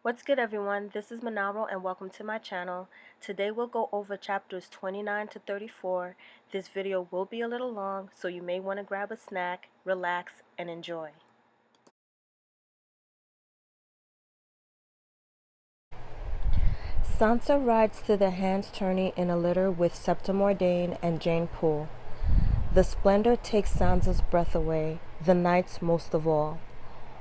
What's good, everyone? This is Manaro and welcome to my channel. Today we'll go over chapters 29 to 34. This video will be a little long, so you may want to grab a snack, relax, and enjoy. Sansa rides to the Hand's tourney in a litter with Septim Ordain and Jane Poole. The splendor takes Sansa's breath away, the knights most of all.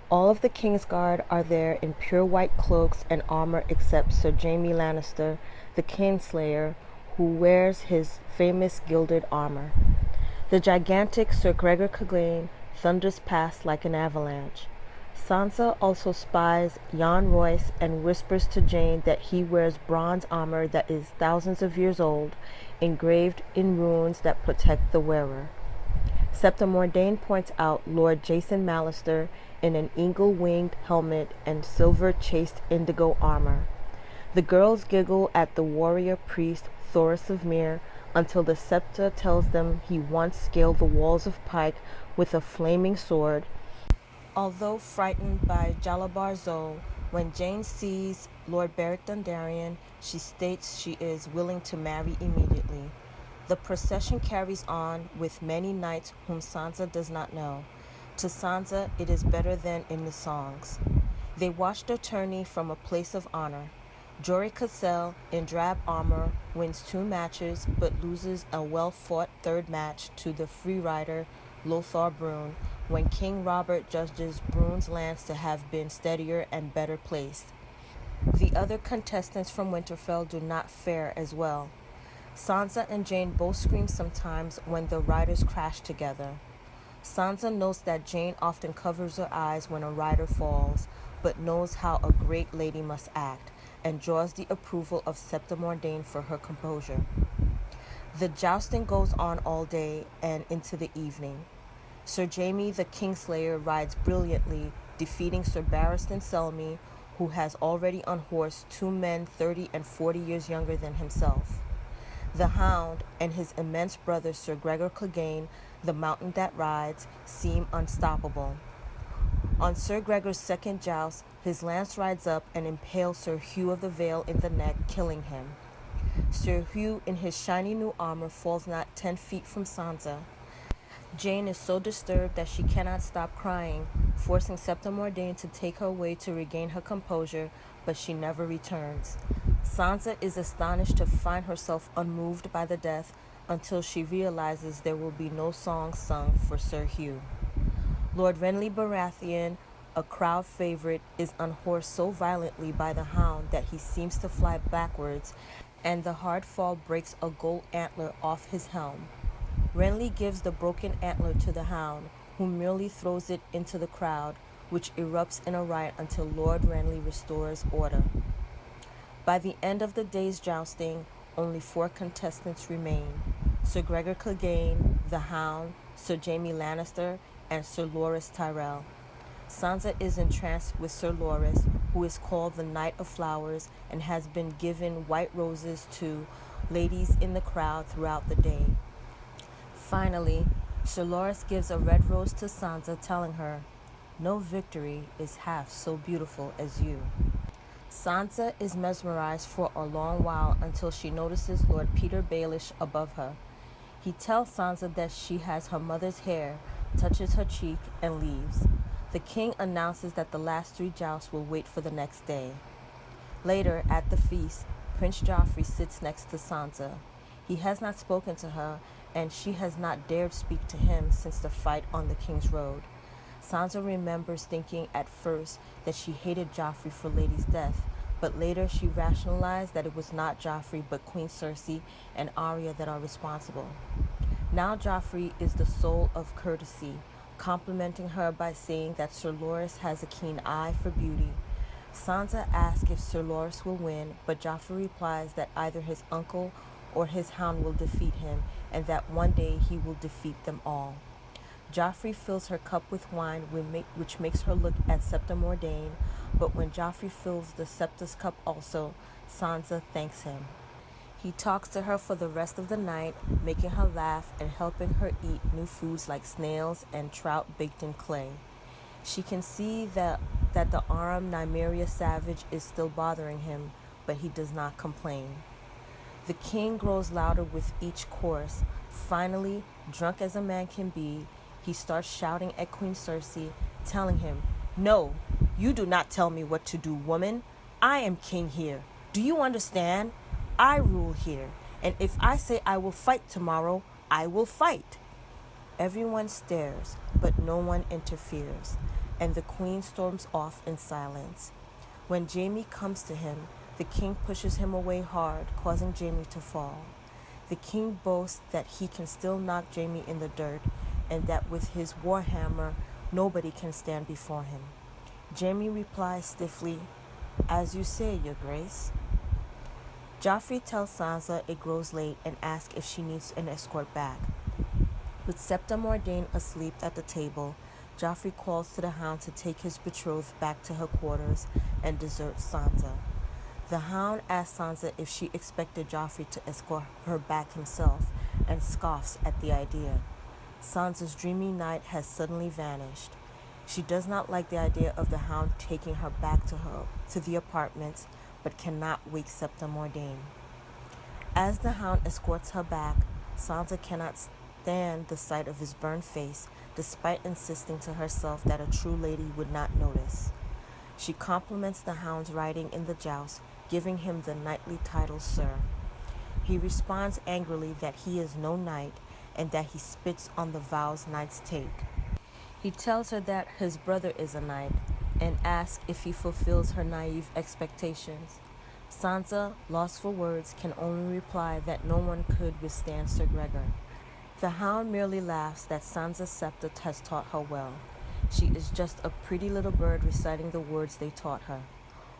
All of the Kingsguard are there in pure white cloaks and armor except Sir Jaime Lannister, the Kingslayer, who wears his famous gilded armor. The gigantic Sir Gregor Clegane thunders past like an avalanche. Sansa also spies Jon Royce and whispers to Jane that he wears bronze armor that is thousands of years old, engraved in runes that protect the wearer. Septim Ordain points out Lord Jason Mallister in an eagle-winged helmet and silver chased indigo armor. The girls giggle at the warrior priest Thoros of Myr until the Septa tells them he once scaled the walls of Pike with a flaming sword. Although frightened by Jalabar Zoe, when Jane sees Lord Beric Dondarrion, she states she is willing to marry immediately. The procession carries on with many knights whom Sansa does not know. To Sansa, it is better than in the songs. They watch the tourney from a place of honor. Jory Cassel, in drab armor, wins 2 matches but loses a well-fought third match to the free rider Lothar Brune when King Robert judges Brune's lance to have been steadier and better placed. The other contestants from Winterfell do not fare as well. Sansa and Jane both scream sometimes when the riders crash together. Sansa notes that Jane often covers her eyes when a rider falls, but knows how a great lady must act, and draws the approval of Septim Ordain for her composure. The jousting goes on all day and into the evening. Sir Jaime the Kingslayer rides brilliantly, defeating Sir Barristan Selmy, who has already unhorsed 2 men 30 and 40 years younger than himself. The Hound and his immense brother Sir Gregor Clegane, the mountain that rides, seem unstoppable. On Sir Gregor's second joust, his lance rides up and impales Sir Hugh of the Vale in the neck, killing him. Sir Hugh in his shiny new armor falls not 10 feet from Sansa. Jane is so disturbed that she cannot stop crying, forcing Septim Ordain to take her away to regain her composure, but she never returns. Sansa is astonished to find herself unmoved by the death until she realizes there will be no song sung for Sir Hugh. Lord Renly Baratheon, a crowd favorite, is unhorsed so violently by the Hound that he seems to fly backwards, and the hard fall breaks a gold antler off his helm. Renly gives the broken antler to the Hound, who merely throws it into the crowd, which erupts in a riot until Lord Renly restores order. By the end of the day's jousting, only 4 contestants remain: Sir Gregor Clegane, the Hound, Sir Jaime Lannister, and Sir Loras Tyrell. Sansa is entranced with Sir Loras, who is called the Knight of Flowers and has been given white roses to ladies in the crowd throughout the day. Finally, Sir Loras gives a red rose to Sansa, telling her, "No victory is half so beautiful as you." Sansa is mesmerized for a long while until she notices Lord Peter Baelish above her. He tells Sansa that she has her mother's hair, touches her cheek, and leaves. The king announces that the last 3 jousts will wait for the next day. Later, at the feast, Prince Joffrey sits next to Sansa. He has not spoken to her, and she has not dared speak to him since the fight on the King's Road. Sansa remembers thinking at first that she hated Joffrey for Lady's death, but later she rationalized that it was not Joffrey but Queen Cersei and Arya that are responsible. Now Joffrey is the soul of courtesy, complimenting her by saying that Sir Loras has a keen eye for beauty. Sansa asks if Sir Loras will win, but Joffrey replies that either his uncle or his Hound will defeat him, and that one day he will defeat them all. Joffrey fills her cup with wine, which makes her look at Septim Ordain, but when Joffrey fills the Septa's cup also, Sansa thanks him. He talks to her for the rest of the night, making her laugh and helping her eat new foods like snails and trout baked in clay. She can see that that the armed Nymeria savage is still bothering him, but he does not complain. The king grows louder with each course. Finally, drunk as a man can be, he starts shouting at Queen Cersei, telling him, "No, you do not tell me what to do, woman. I am king here. Do you understand? I rule here, and if I say I will fight tomorrow, I will fight." Everyone stares, but no one interferes, and the queen storms off in silence. When Jaime comes to him, the king pushes him away hard, causing Jaime to fall. The king boasts that he can still knock Jaime in the dirt, and that with his warhammer, nobody can stand before him. Jaime replies stiffly, "As you say, your grace." Joffrey tells Sansa it grows late and asks if she needs an escort back. With Septa Mordane asleep at the table, Joffrey calls to the Hound to take his betrothed back to her quarters and desert Sansa. The Hound asks Sansa if she expected Joffrey to escort her back himself, and scoffs at the idea. Sansa's dreamy night has suddenly vanished. She does not like the idea of the Hound taking her back to the apartments, but cannot wake Septa Mordane. As the Hound escorts her back, Sansa cannot stand the sight of his burned face, despite insisting to herself that a true lady would not notice. She compliments the Hound's riding in the joust, giving him the knightly title Sir. He responds angrily that he is no knight and that he spits on the vows knights take. He tells her that his brother is a knight and asks if he fulfills her naive expectations. Sansa, lost for words, can only reply that no one could withstand Sir Gregor. The Hound merely laughs that Sansa's septa has taught her well. She is just a pretty little bird reciting the words they taught her.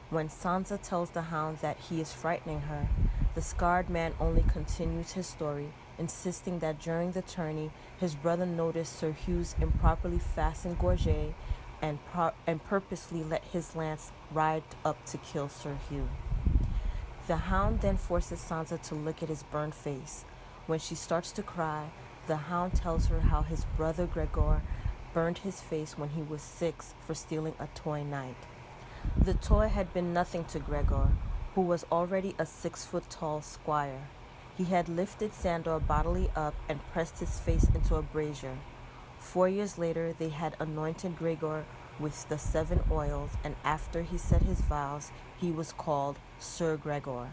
When Sansa tells the Hound that he is frightening her, the scarred man only continues his story, insisting that during the tourney, his brother noticed Sir Hugh's improperly fastened gorget and purposely let his lance ride up to kill Sir Hugh. The Hound then forces Sansa to look at his burned face. When she starts to cry, the Hound tells her how his brother Gregor burned his face when he was 6 for stealing a toy knight. The toy had been nothing to Gregor, who was already a 6-foot-tall squire. He had lifted Sandor bodily up and pressed his face into a brazier. 4 years later, they had anointed Gregor with the 7 oils, and after he said his vows, he was called Sir Gregor.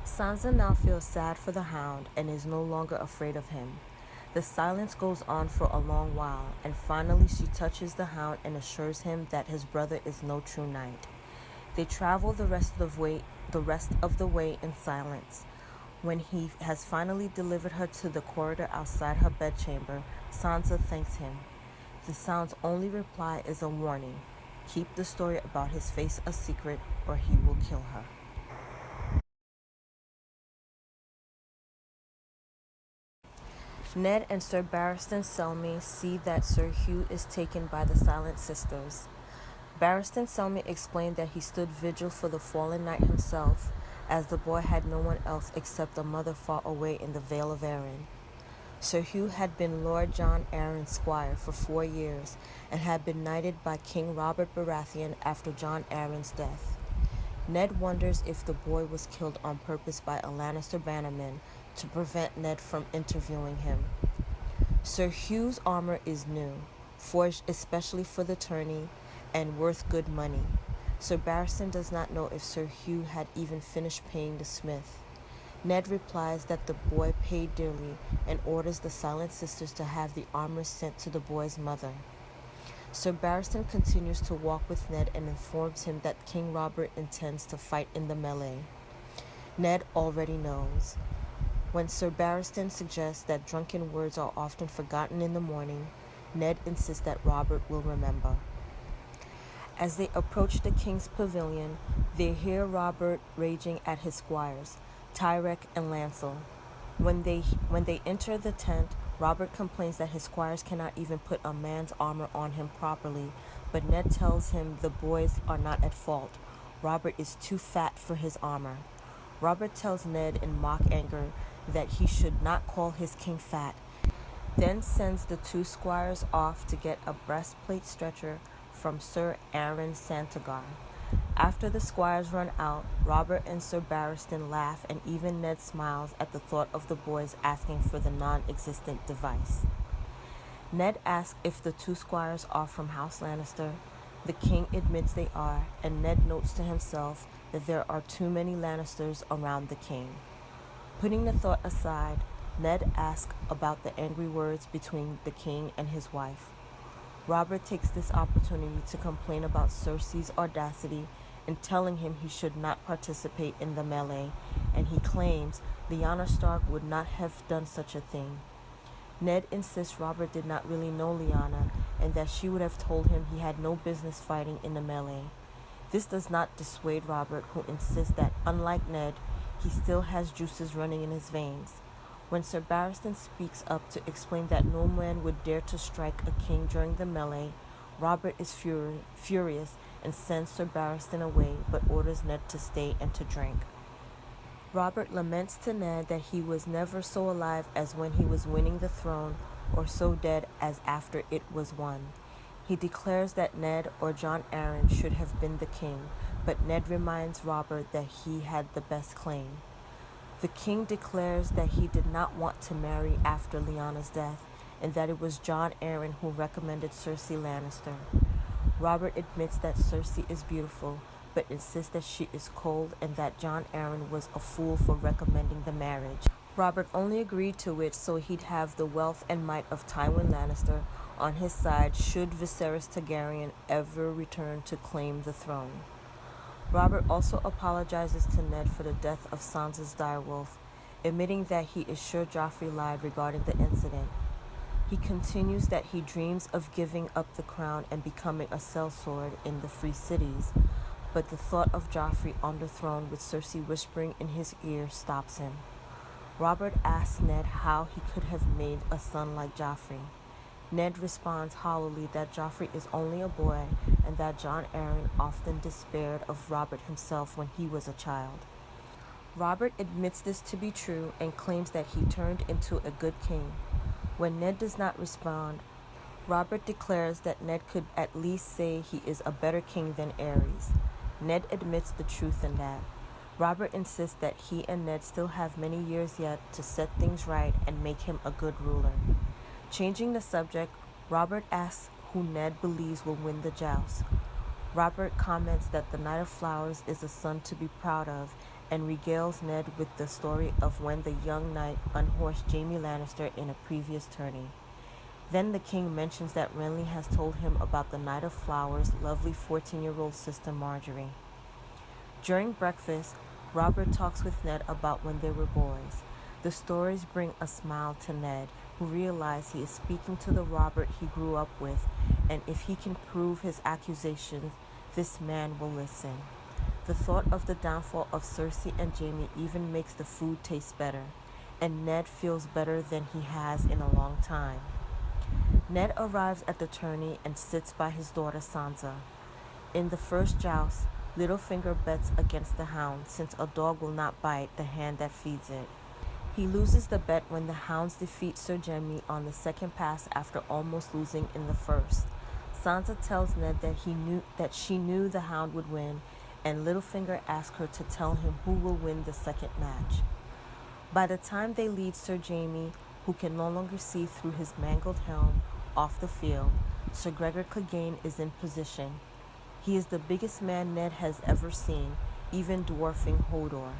Sansa now feels sad for the Hound and is no longer afraid of him. The silence goes on for a long while, and finally she touches the Hound and assures him that his brother is no true knight. They travel the rest of the way in silence. When he has finally delivered her to the corridor outside her bedchamber, Sansa thanks him. The Hound's only reply is a warning: keep the story about his face a secret, or he will kill her. Ned and Sir Barristan Selmy see that Sir Hugh is taken by the Silent Sisters. Barristan Selmy explained that he stood vigil for the fallen knight himself, as the boy had no one else except a mother far away in the Vale of Arryn. Sir Hugh had been Lord John Arryn's squire for 4 years, and had been knighted by King Robert Baratheon after John Arryn's death. Ned wonders if the boy was killed on purpose by a Lannister bannerman to prevent Ned from interviewing him. Sir Hugh's armor is new, forged especially for the tourney, and worth good money. Sir Barristan does not know if Sir Hugh had even finished paying the smith. Ned replies that the boy paid dearly and orders the Silent Sisters to have the armor sent to the boy's mother. Sir Barristan continues to walk with Ned and informs him that King Robert intends to fight in the melee. Ned already knows. When Sir Barristan suggests that drunken words are often forgotten in the morning, Ned insists that Robert will remember. As they approach the king's pavilion, they hear Robert raging at his squires, Tyrek and Lancel. When they enter the tent, Robert complains that his squires cannot even put a man's armor on him properly, but Ned tells him the boys are not at fault. Robert is too fat for his armor. Robert tells Ned in mock anger that he should not call his king fat, then sends the 2 squires off to get a breastplate stretcher from Sir Aaron Santagar. After the squires run out, Robert and Sir Barristan laugh, and even Ned smiles at the thought of the boys asking for the non-existent device. Ned asks if the two squires are from House Lannister. The king admits they are, and Ned notes to himself that there are too many Lannisters around the king. Putting the thought aside, Ned asks about the angry words between the king and his wife. Robert takes this opportunity to complain about Cersei's audacity in telling him he should not participate in the melee, and he claims Lyanna Stark would not have done such a thing. Ned insists Robert did not really know Lyanna, and that she would have told him he had no business fighting in the melee. This does not dissuade Robert, who insists that, unlike Ned, he still has juices running in his veins. When Sir Barristan speaks up to explain that no man would dare to strike a king during the melee, Robert is furious and sends Sir Barristan away, but orders Ned to stay and to drink. Robert laments to Ned that he was never so alive as when he was winning the throne, or so dead as after it was won. He declares that Ned or Jon Arryn should have been the king, but Ned reminds Robert that he had the best claim. The king declares that he did not want to marry after Lyanna's death, and that it was Jon Arryn who recommended Cersei Lannister. Robert admits that Cersei is beautiful, but insists that she is cold and that Jon Arryn was a fool for recommending the marriage. Robert only agreed to it so he'd have the wealth and might of Tywin Lannister on his side should Viserys Targaryen ever return to claim the throne. Robert also apologizes to Ned for the death of Sansa's direwolf, admitting that he is sure Joffrey lied regarding the incident. He continues that he dreams of giving up the crown and becoming a sellsword in the free cities, but the thought of Joffrey on the throne with Cersei whispering in his ear stops him. Robert asks Ned how he could have made a son like Joffrey. Ned responds hollowly that Joffrey is only a boy and that Jon Arryn often despaired of Robert himself when he was a child. Robert admits this to be true and claims that he turned into a good king. When Ned does not respond, Robert declares that Ned could at least say he is a better king than Aerys. Ned admits the truth in that. Robert insists that he and Ned still have many years yet to set things right and make him a good ruler. Changing the subject, Robert asks who Ned believes will win the joust. Robert comments that the Knight of Flowers is a son to be proud of and regales Ned with the story of when the young knight unhorsed Jaime Lannister in a previous tourney. Then the king mentions that Renly has told him about the Knight of Flowers' lovely 14-year-old sister Marjorie. During breakfast, Robert talks with Ned about when they were boys. The stories bring a smile to Ned, who realizes he is speaking to the Robert he grew up with, and if he can prove his accusations, this man will listen. The thought of the downfall of Cersei and Jaime even makes the food taste better, and Ned feels better than he has in a long time. Ned arrives at the tourney and sits by his daughter Sansa. In the first joust, Littlefinger bets against the hound since a dog will not bite the hand that feeds it. He loses the bet when the hounds defeat Sir Jaime on the second pass after almost losing in the first. Sansa tells Ned that she knew the hound would win, and Littlefinger asks her to tell him who will win the second match. By the time they lead Sir Jaime, who can no longer see through his mangled helm, off the field, Sir Gregor Clegane is in position. He is the biggest man Ned has ever seen, even dwarfing Hodor.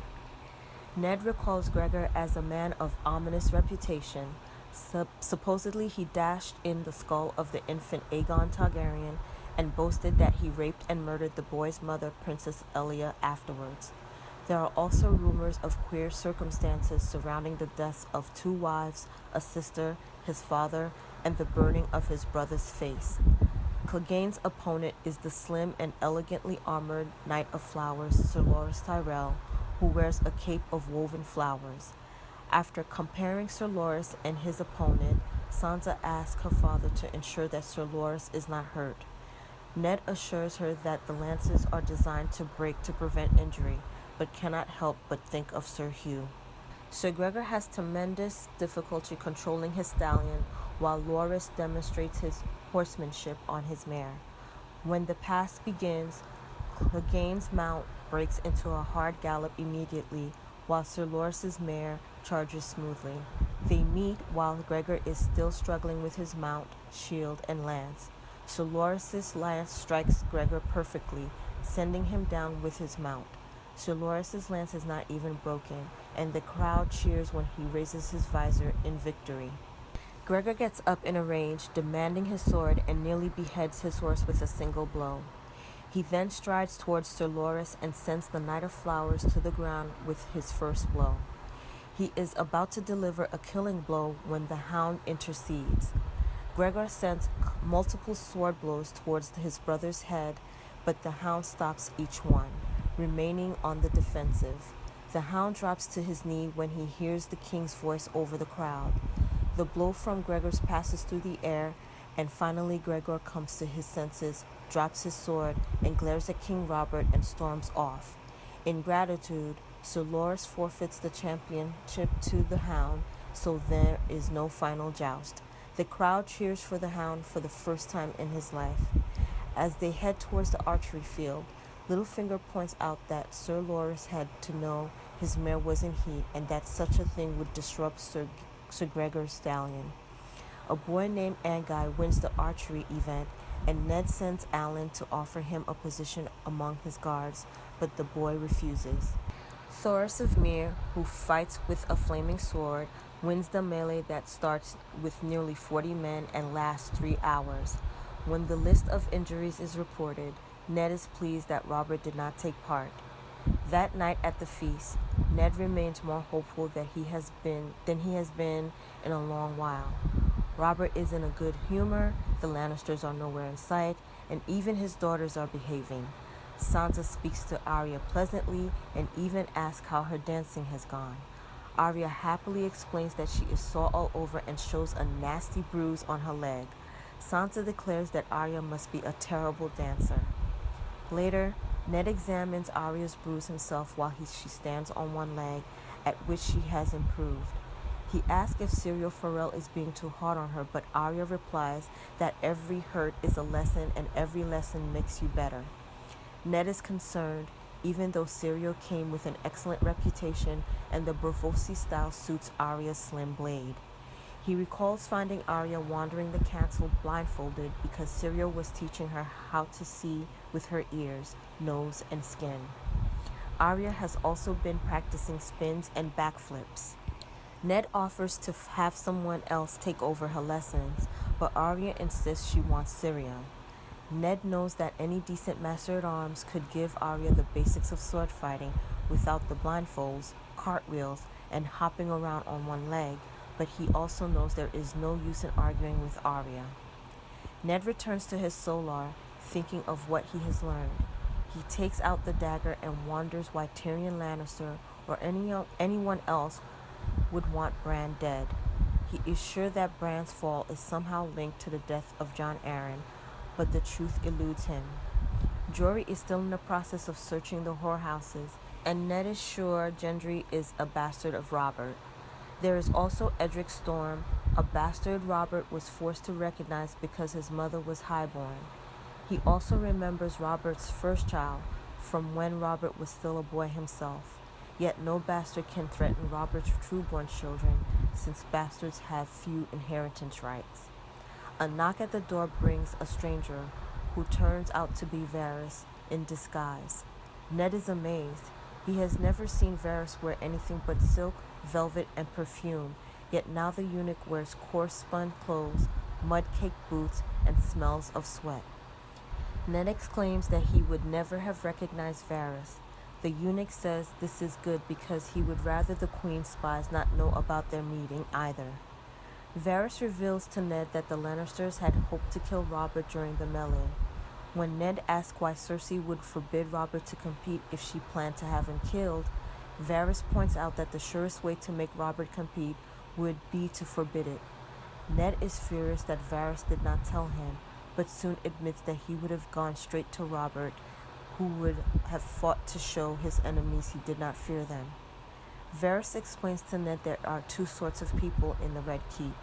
Ned recalls Gregor as a man of ominous reputation. Supposedly he dashed in the skull of the infant Aegon Targaryen and boasted that he raped and murdered the boy's mother, Princess Elia, afterwards. There are also rumors of queer circumstances surrounding the deaths of 2 wives, a sister, his father, and the burning of his brother's face. Clegane's opponent is the slim and elegantly armored Knight of Flowers, Sir Loras Tyrell, who wears a cape of woven flowers. After comparing Sir Loras and his opponent, Sansa asks her father to ensure that Sir Loras is not hurt. Ned assures her that the lances are designed to break to prevent injury, but cannot help but think of Sir Hugh. Sir Gregor has tremendous difficulty controlling his stallion, while Loras demonstrates his horsemanship on his mare. When the pass begins, Clegane's mount breaks into a hard gallop immediately, while Sir Loris's mare charges smoothly. They meet while Gregor is still struggling with his mount, shield, and lance. Sir Loris's lance strikes Gregor perfectly, sending him down with his mount. Sir Loris's lance is not even broken, and the crowd cheers when he raises his visor in victory. Gregor gets up in a rage, demanding his sword, and nearly beheads his horse with a single blow. He then strides towards Sir Loris and sends the Knight of Flowers to the ground with his first blow. He is about to deliver a killing blow when the Hound intercedes. Gregor sends multiple sword blows towards his brother's head, but the Hound stops each one, remaining on the defensive. The Hound drops to his knee when he hears the king's voice over the crowd. The blow from Gregor's passes through the air, and finally Gregor comes to his senses, drops his sword, and glares at King Robert and storms off. In gratitude, Sir Loris forfeits the championship to the Hound, so there is no final joust. The crowd cheers for the Hound for the first time in his life. As they head towards the archery field, Littlefinger points out that Sir Loris had to know his mare was in heat and that such a thing would disrupt Sir Gregor's stallion. A boy named Anguy wins the archery event, and Ned sends Alan to offer him a position among his guards, but the boy refuses. Thoros of Myr, who fights with a flaming sword, wins the melee that starts with nearly 40 men and lasts 3 hours. When the list of injuries is reported, Ned is pleased that Robert did not take part. That night at the feast, Ned remains more hopeful than he has been in a long while. Robert is in a good humor, the Lannisters are nowhere in sight, and even his daughters are behaving. Sansa speaks to Arya pleasantly and even asks how her dancing has gone. Arya happily explains that she is sore all over and shows a nasty bruise on her leg. Sansa declares that Arya must be a terrible dancer. Later, Ned examines Arya's bruise himself while she stands on one leg, at which she has improved. He asks if Syrio Forel is being too hard on her, but Arya replies that every hurt is a lesson and every lesson makes you better. Ned is concerned, even though Syrio came with an excellent reputation and the Braavosi style suits Arya's slim blade. He recalls finding Arya wandering the castle blindfolded because Syrio was teaching her how to see with her ears, nose, and skin. Arya has also been practicing spins and backflips. Ned offers to have someone else take over her lessons, but Arya insists she wants Syrio. Ned knows that any decent master-at-arms could give Arya the basics of sword fighting without the blindfolds, cartwheels, and hopping around on one leg, but he also knows there is no use in arguing with Arya. Ned returns to his solar, thinking of what he has learned. He takes out the dagger and wonders why Tyrion Lannister or anyone else would want Bran dead. He is sure that Bran's fall is somehow linked to the death of Jon Arryn, but the truth eludes him. Jory is still in the process of searching the whorehouses, and Ned is sure Gendry is a bastard of Robert. There is also Edric Storm, a bastard Robert was forced to recognize because his mother was highborn. He also remembers Robert's first child from when Robert was still a boy himself. Yet no bastard can threaten Robert's trueborn children, since bastards have few inheritance rights. A knock at the door brings a stranger, who turns out to be Varys in disguise. Ned is amazed. He has never seen Varys wear anything but silk, velvet, and perfume, yet now the eunuch wears coarse-spun clothes, mud-caked boots, and smells of sweat. Ned exclaims that he would never have recognized Varys. The eunuch says this is good because he would rather the queen's spies not know about their meeting either. Varys reveals to Ned that the Lannisters had hoped to kill Robert during the melee. When Ned asks why Cersei would forbid Robert to compete if she planned to have him killed, Varys points out that the surest way to make Robert compete would be to forbid it. Ned is furious that Varys did not tell him, but soon admits that he would have gone straight to Robert, who would have fought to show his enemies he did not fear them. Varys explains to Ned there are 2 sorts of people in the Red Keep,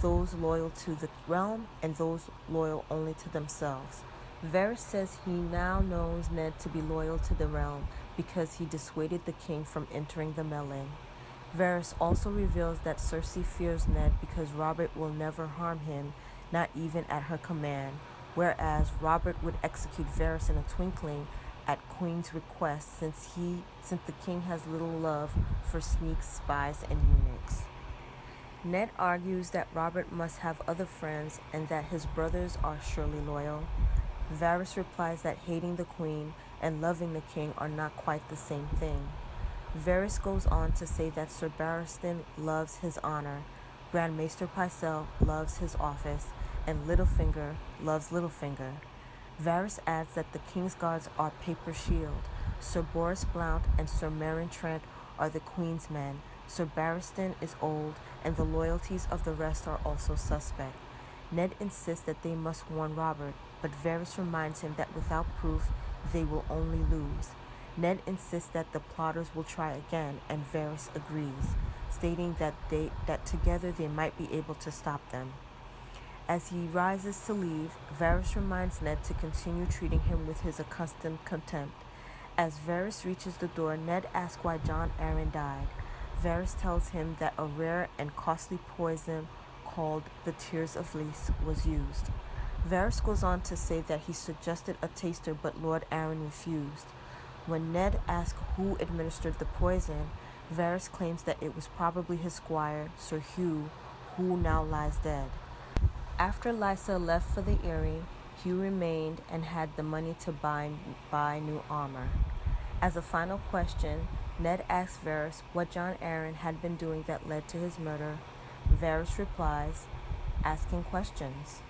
those loyal to the realm and those loyal only to themselves. Varys says he now knows Ned to be loyal to the realm because he dissuaded the king from entering the melee. Varys also reveals that Cersei fears Ned because Robert will never harm him, not even at her command, whereas Robert would execute Varys in a twinkling at Queen's request since the king has little love for sneaks, spies, and eunuchs. Ned argues that Robert must have other friends and that his brothers are surely loyal. Varys replies that hating the queen and loving the king are not quite the same thing. Varys goes on to say that Sir Barristan loves his honor, Grand Maester Pycelle loves his office, and Littlefinger loves Littlefinger. Varys adds that the king's guards are Paper Shield, Sir Boros Blount and Sir Meryn Trent are the queen's men, Sir Barristan is old, and the loyalties of the rest are also suspect. Ned insists that they must warn Robert, but Varys reminds him that without proof, they will only lose. Ned insists that the plotters will try again, and Varys agrees, stating that together they might be able to stop them. As he rises to leave, Varys reminds Ned to continue treating him with his accustomed contempt. As Varys reaches the door, Ned asks why Jon Arryn died. Varys tells him that a rare and costly poison called the Tears of Lys was used. Varys goes on to say that he suggested a taster, but Lord Arryn refused. When Ned asks who administered the poison, Varys claims that it was probably his squire, Sir Hugh, who now lies dead. After Lysa left for the Eyrie, Hugh remained and had the money to buy new armor. As a final question, Ned asks Varys what Jon Arryn had been doing that led to his murder. Varys replies, asking questions.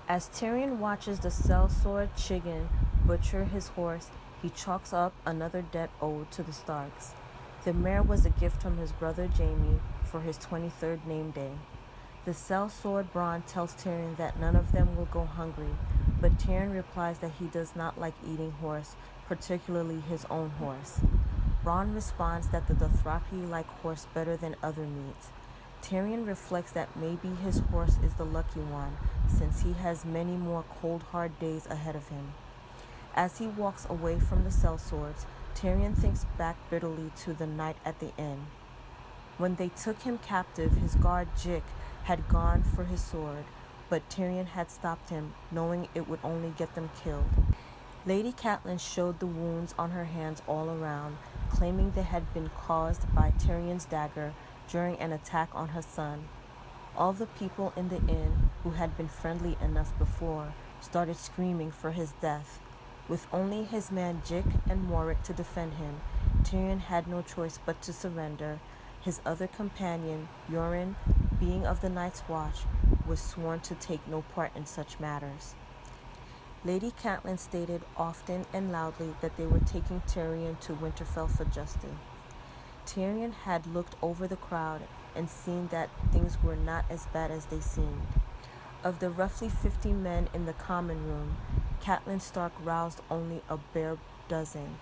As Tyrion watches the sellsword Chigan butcher his horse, he chalks up another debt owed to the Starks. The mare was a gift from his brother Jaime for his 23rd name day. The sellsword Bronn tells Tyrion that none of them will go hungry, but Tyrion replies that he does not like eating horse, particularly his own horse. Bronn responds that the Dothraki like horse better than other meats. Tyrion reflects that maybe his horse is the lucky one, since he has many more cold, hard days ahead of him. As he walks away from the sellswords, Tyrion thinks back bitterly to the night at the inn. When they took him captive, his guard Jick had gone for his sword, but Tyrion had stopped him, knowing it would only get them killed. Lady Catelyn showed the wounds on her hands all around, claiming they had been caused by Tyrion's dagger during an attack on her son. All the people in the inn, who had been friendly enough before, started screaming for his death. With only his man Jick and Warwick to defend him, Tyrion had no choice but to surrender. His other companion, Yoren, being of the Night's Watch, was sworn to take no part in such matters. Lady Catelyn stated often and loudly that they were taking Tyrion to Winterfell for justice. Tyrion had looked over the crowd and seen that things were not as bad as they seemed. Of the roughly 50 men in the common room, Catelyn Stark roused only a bare dozen.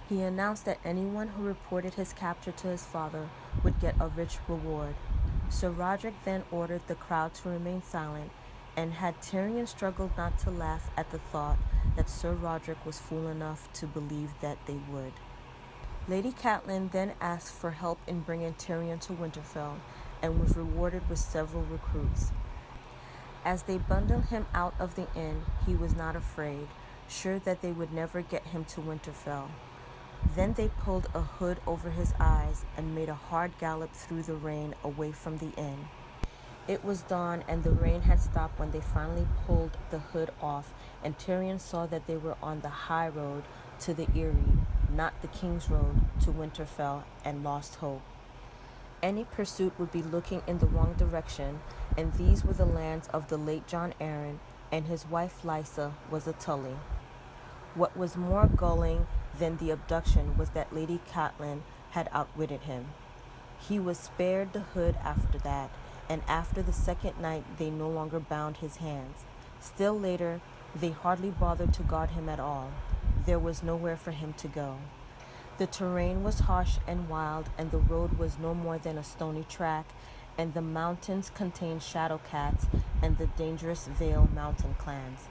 He announced that anyone who reported his capture to his father would get a rich reward. Sir Roderick then ordered the crowd to remain silent, and had Tyrion struggled not to laugh at the thought that Sir Roderick was fool enough to believe that they would. Lady Catelyn then asked for help in bringing Tyrion to Winterfell, and was rewarded with several recruits. As they bundled him out of the inn, he was not afraid, sure that they would never get him to Winterfell. Then they pulled a hood over his eyes and made a hard gallop through the rain away from the inn. It was dawn, and the rain had stopped when they finally pulled the hood off, and Tyrion saw that they were on the high road to the Eyrie, not the King's Road to Winterfell, and lost hope. Any pursuit would be looking in the wrong direction, and these were the lands of the late Jon Arryn, and his wife Lysa was a Tully. What was more galling than the abduction was that Lady Catelyn had outwitted him. He was spared the hood after that, and after the second night they no longer bound his hands. Still later, they hardly bothered to guard him at all. There was nowhere for him to go. The terrain was harsh and wild, and the road was no more than a stony track, and the mountains contain shadow cats and the dangerous Vale mountain clans.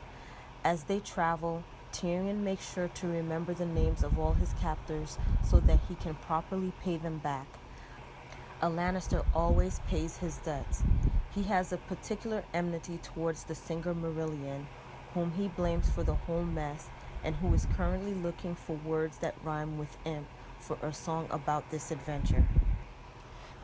As they travel, Tyrion makes sure to remember the names of all his captors so that he can properly pay them back. A Lannister always pays his debts. He has a particular enmity towards the singer Marillion, whom he blames for the whole mess and who is currently looking for words that rhyme with imp for a song about this adventure.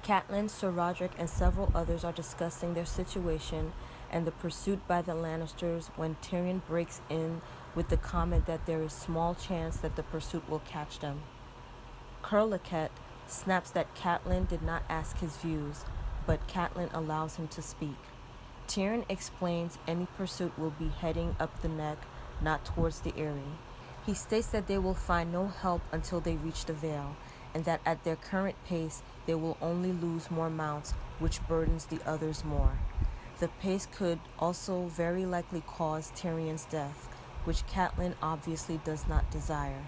Catelyn, Sir Roderick, and several others are discussing their situation and the pursuit by the Lannisters when Tyrion breaks in with the comment that there is small chance that the pursuit will catch them. Curlicat snaps that Catelyn did not ask his views, but Catelyn allows him to speak. Tyrion explains any pursuit will be heading up the neck, not towards the Eyrie. He states that they will find no help until they reach the Vale, and that at their current pace they will only lose more mounts, which burdens the others more. The pace could also very likely cause Tyrion's death, which Catelyn obviously does not desire.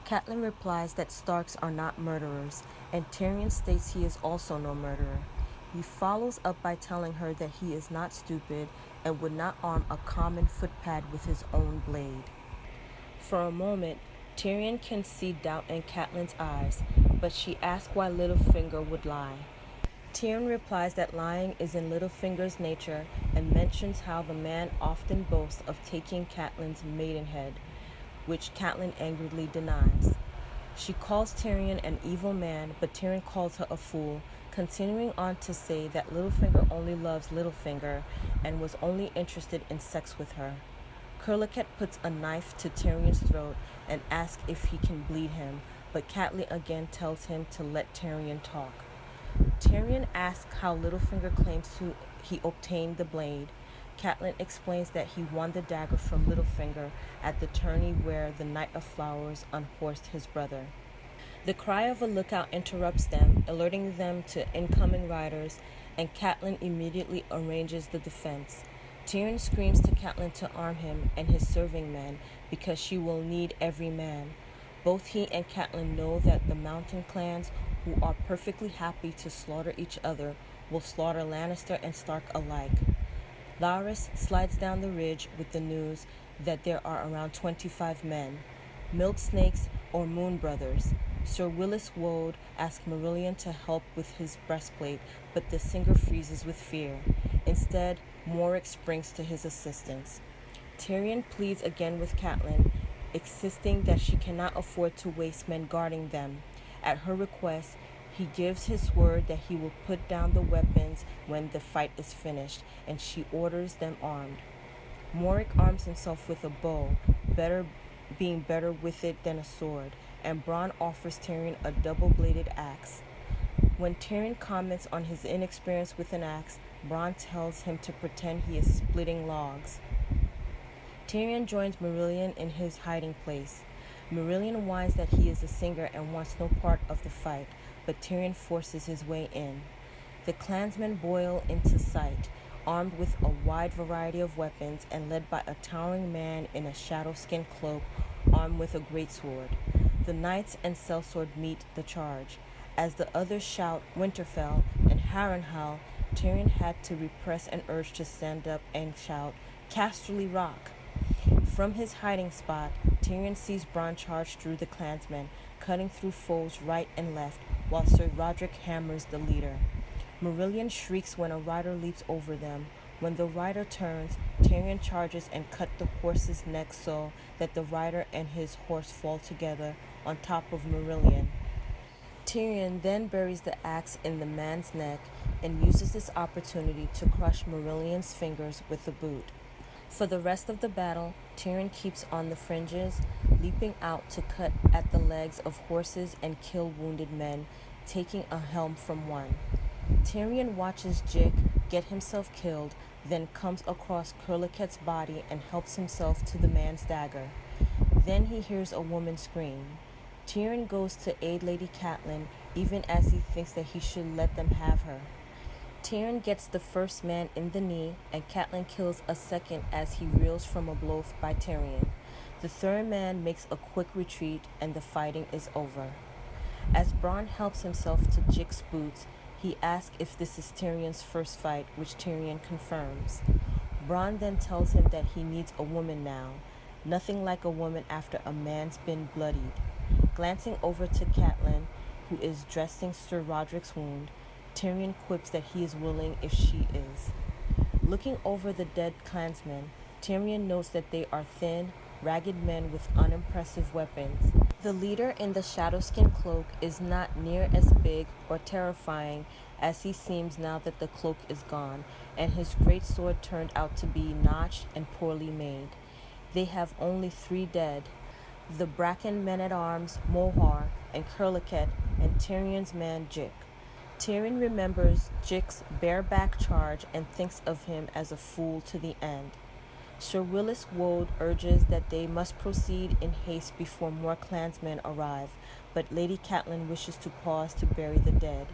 Catelyn replies that Starks are not murderers, and Tyrion states he is also no murderer. He follows up by telling her that he is not stupid and would not arm a common footpad with his own blade. For a moment, Tyrion can see doubt in Catelyn's eyes, but she asks why Littlefinger would lie. Tyrion replies that lying is in Littlefinger's nature and mentions how the man often boasts of taking Catelyn's maidenhead, which Catelyn angrily denies. She calls Tyrion an evil man, but Tyrion calls her a fool, continuing on to say that Littlefinger only loves Littlefinger and was only interested in sex with her. Curlicat puts a knife to Tyrion's throat and asks if he can bleed him, but Catelyn again tells him to let Tyrion talk. Tyrion asks how Littlefinger claims he obtained the blade. Catelyn explains that he won the dagger from Littlefinger at the tourney where the Knight of Flowers unhorsed his brother. The cry of a lookout interrupts them, alerting them to incoming riders, and Catelyn immediately arranges the defense. Tyrion screams to Catelyn to arm him and his serving men because she will need every man. Both he and Catelyn know that the mountain clans, who are perfectly happy to slaughter each other, will slaughter Lannister and Stark alike. Larys slides down the ridge with the news that there are around 25 men, milk snakes or moon brothers. Sir Willis Woad asks Marillion to help with his breastplate, but the singer freezes with fear. Instead, Morrick springs to his assistance. Tyrion pleads again with Catelyn, insisting that she cannot afford to waste men guarding them. At her request, he gives his word that he will put down the weapons when the fight is finished, and she orders them armed. Morrick arms himself with a bow, being better with it than a sword, and Bronn offers Tyrion a double-bladed axe. When Tyrion comments on his inexperience with an axe, Bronn tells him to pretend he is splitting logs. Tyrion joins Marillion in his hiding place. Marillion whines that he is a singer and wants no part of the fight, but Tyrion forces his way in. The clansmen boil into sight, armed with a wide variety of weapons and led by a towering man in a shadow-skin cloak armed with a greatsword. The knights and sellsword meet the charge. As the others shout Winterfell and Harrenhal, Tyrion had to repress an urge to stand up and shout Casterly Rock. From his hiding spot, Tyrion sees Bronn charge through the clansmen, cutting through foes right and left, while Sir Roderick hammers the leader. Marillion shrieks when a rider leaps over them. When the rider turns, Tyrion charges and cuts the horse's neck so that the rider and his horse fall together on top of Marillion. Tyrion then buries the axe in the man's neck and uses this opportunity to crush Marillion's fingers with a boot. For the rest of the battle, Tyrion keeps on the fringes, leaping out to cut at the legs of horses and kill wounded men, taking a helm from one. Tyrion watches Jick get himself killed, then comes across Curlicat's body and helps himself to the man's dagger. Then he hears a woman scream. Tyrion goes to aid Lady Catelyn, even as he thinks that he should let them have her. Tyrion gets the first man in the knee, and Catelyn kills a second as he reels from a blow by Tyrion. The third man makes a quick retreat, and the fighting is over. As Bronn helps himself to Jick's boots, He asks if this is Tyrion's first fight, which Tyrion confirms. Bronn then tells him that he needs a woman now. Nothing like a woman after a man's been bloodied. Glancing over to Catelyn, who is dressing Sir Roderick's wound, Tyrion quips that he is willing if she is. Looking over the dead clansmen, Tyrion notes that they are thin, ragged men with unimpressive weapons. The leader in the shadowskin cloak is not near as big or terrifying as he seems now that the cloak is gone, and his great sword turned out to be notched and poorly made. They have only 3 dead: the Bracken men-at-arms Mohar and Curliket, and Tyrion's man Jick. Tyrion remembers Jick's bareback charge and thinks of him as a fool to the end. Sir Willis Wold urges that they must proceed in haste before more clansmen arrive, but Lady Catelyn wishes to pause to bury the dead.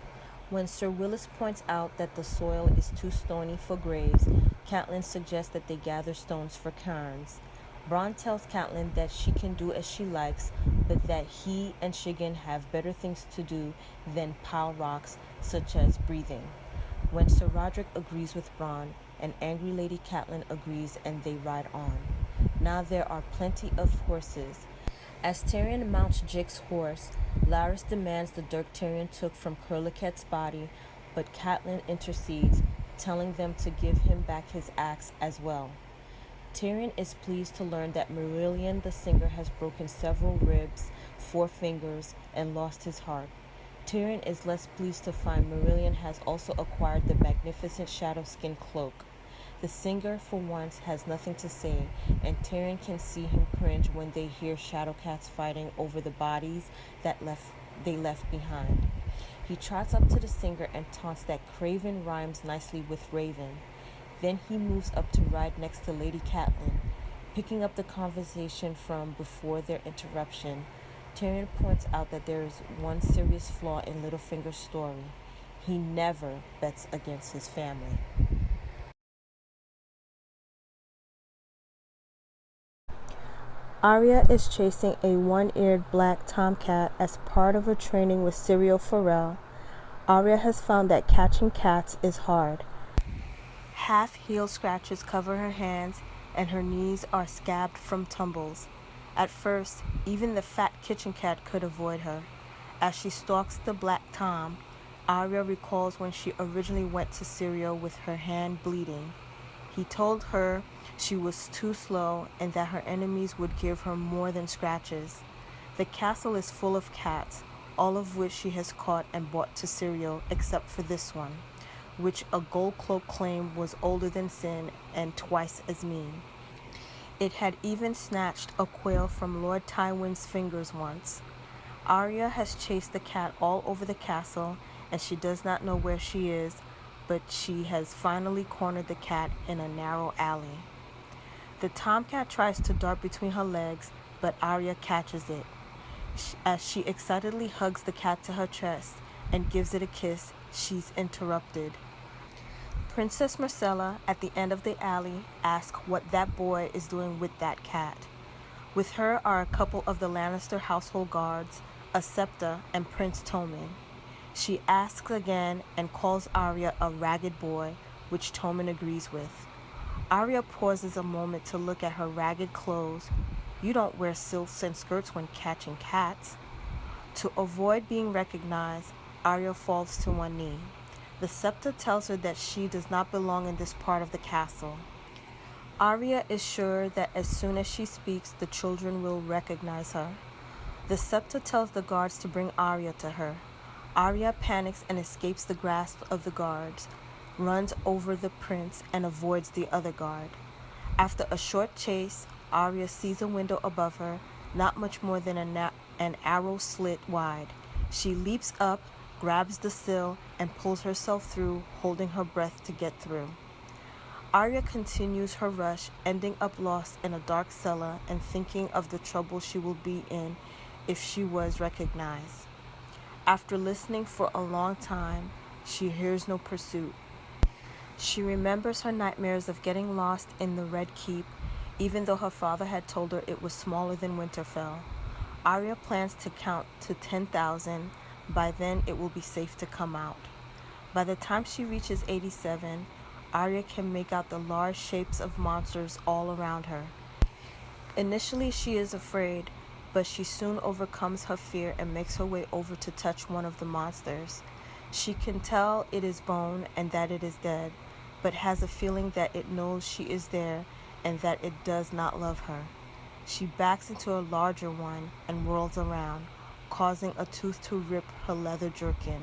When Sir Willis points out that the soil is too stony for graves, Catelyn suggests that they gather stones for cairns. Bronn tells Catelyn that she can do as she likes, but that he and Shigen have better things to do than pile rocks, such as breathing. When Sir Roderick agrees with Bronn, an angry Lady Catelyn agrees and they ride on. Now there are plenty of horses. As Tyrion mounts Jick's horse, Larys demands the dirk Tyrion took from Curliket's body, but Catelyn intercedes, telling them to give him back his axe as well. Tyrion is pleased to learn that Marillion the singer has broken several ribs, 4 fingers, and lost his heart. Tyrion is less pleased to find Marillion has also acquired the magnificent shadowskin cloak. The singer, for once, has nothing to say, and Tyrion can see him cringe when they hear Shadowcats fighting over the bodies they left behind. He trots up to the singer and taunts that Craven rhymes nicely with Raven. Then he moves up to ride next to Lady Catelyn. Picking up the conversation from before their interruption, Tyrion points out that there is one serious flaw in Littlefinger's story. He never bets against his family. Arya is chasing a one-eared black tomcat as part of her training with Syrio Forel. Arya has found that catching cats is hard. Half-heel scratches cover her hands, and her knees are scabbed from tumbles. At first, even the fat kitchen cat could avoid her. As she stalks the black tom, Arya recalls when she originally went to Syrio with her hand bleeding. He told her she was too slow and that her enemies would give her more than scratches. The castle is full of cats, all of which she has caught and brought to Syrio except for this one, which a gold cloak claimed was older than sin and twice as mean. It had even snatched a quail from Lord Tywin's fingers once. Arya has chased the cat all over the castle, and she does not know where she is, but she has finally cornered the cat in a narrow alley. The tomcat tries to dart between her legs, but Arya catches it. As she excitedly hugs the cat to her chest and gives it a kiss, she's interrupted. Princess Myrcella, at the end of the alley, asks what that boy is doing with that cat. With her are a couple of the Lannister household guards, a Septa, and Prince Tommen. She asks again and calls Arya a ragged boy, which Tommen agrees with. Arya pauses a moment to look at her ragged clothes. You don't wear silks and skirts when catching cats. To avoid being recognized, Arya falls to one knee. The Septa tells her that she does not belong in this part of the castle. Arya is sure that as soon as she speaks, the children will recognize her. The Septa tells the guards to bring Arya to her. Arya panics and escapes the grasp of the guards, runs over the prince, and avoids the other guard. After a short chase, Arya sees a window above her, not much more than an arrow slit wide. She leaps up, grabs the sill, and pulls herself through, holding her breath to get through. Arya continues her rush, ending up lost in a dark cellar and thinking of the trouble she will be in if she was recognized. After listening for a long time, she hears no pursuit. She remembers her nightmares of getting lost in the Red Keep, even though her father had told her it was smaller than Winterfell. Arya plans to count to 10,000. By then, it will be safe to come out. By the time she reaches 87, Arya can make out the large shapes of monsters all around her. Initially, she is afraid, but she soon overcomes her fear and makes her way over to touch one of the monsters. She can tell it is bone and that it is dead, but has a feeling that it knows she is there and that it does not love her. She backs into a larger one and whirls around, causing a tooth to rip her leather jerkin.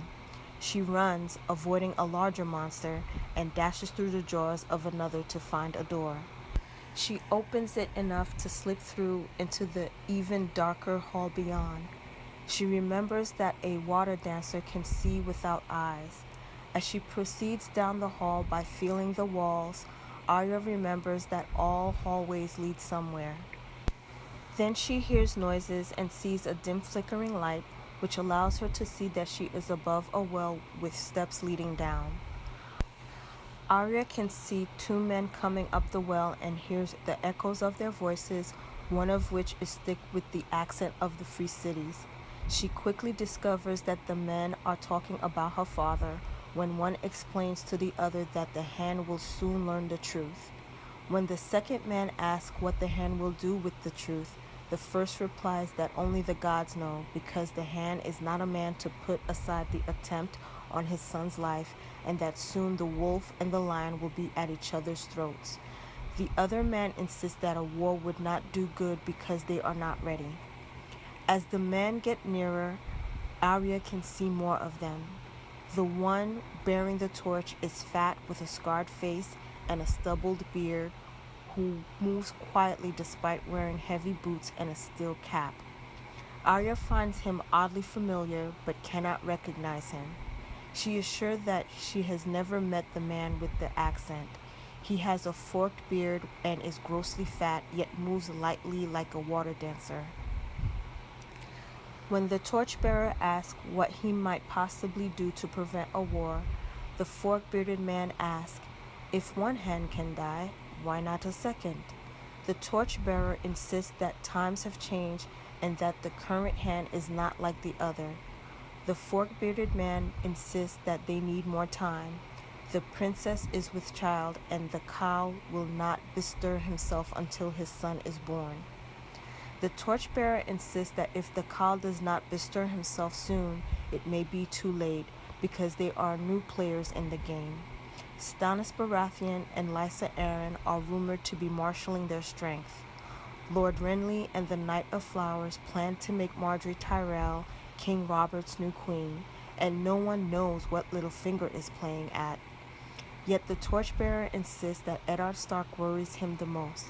She runs, avoiding a larger monster, and dashes through the jaws of another to find a door. She opens it enough to slip through into the even darker hall beyond. She remembers that a water dancer can see without eyes. As she proceeds down the hall by feeling the walls, Arya remembers that all hallways lead somewhere. Then she hears noises and sees a dim flickering light, which allows her to see that she is above a well with steps leading down. Arya can see two men coming up the well and hears the echoes of their voices, one of which is thick with the accent of the free cities. She quickly discovers that the men are talking about her father, when one explains to the other that the hand will soon learn the truth. When the second man asks what the hand will do with the truth, the first replies that only the gods know, because the hand is not a man to put aside the attempt on his son's life, and that soon the wolf and the lion will be at each other's throats. The other man insists that a war would not do good because they are not ready. As the men get nearer, Arya can see more of them. The one bearing the torch is fat with a scarred face and a stubbled beard, who moves quietly despite wearing heavy boots and a steel cap. Arya finds him oddly familiar but cannot recognize him. She is sure that she has never met the man with the accent. He has a forked beard and is grossly fat, yet moves lightly like a water dancer. When the torchbearer asks what he might possibly do to prevent a war, the fork-bearded man asks, "If one hand can die, why not a second?" The torchbearer insists that times have changed and that the current hand is not like the other. The fork-bearded man insists that they need more time. The princess is with child, and the cow will not bestir himself until his son is born. The torchbearer insists that if the cow does not bestir himself soon, it may be too late, because they are new players in the game. Stannis Baratheon and Lysa Arryn are rumored to be marshalling their strength. Lord Renly and the Knight of Flowers plan to make Margaery Tyrell King Robert's new queen, and no one knows what Littlefinger is playing at. Yet the torchbearer insists that Eddard Stark worries him the most.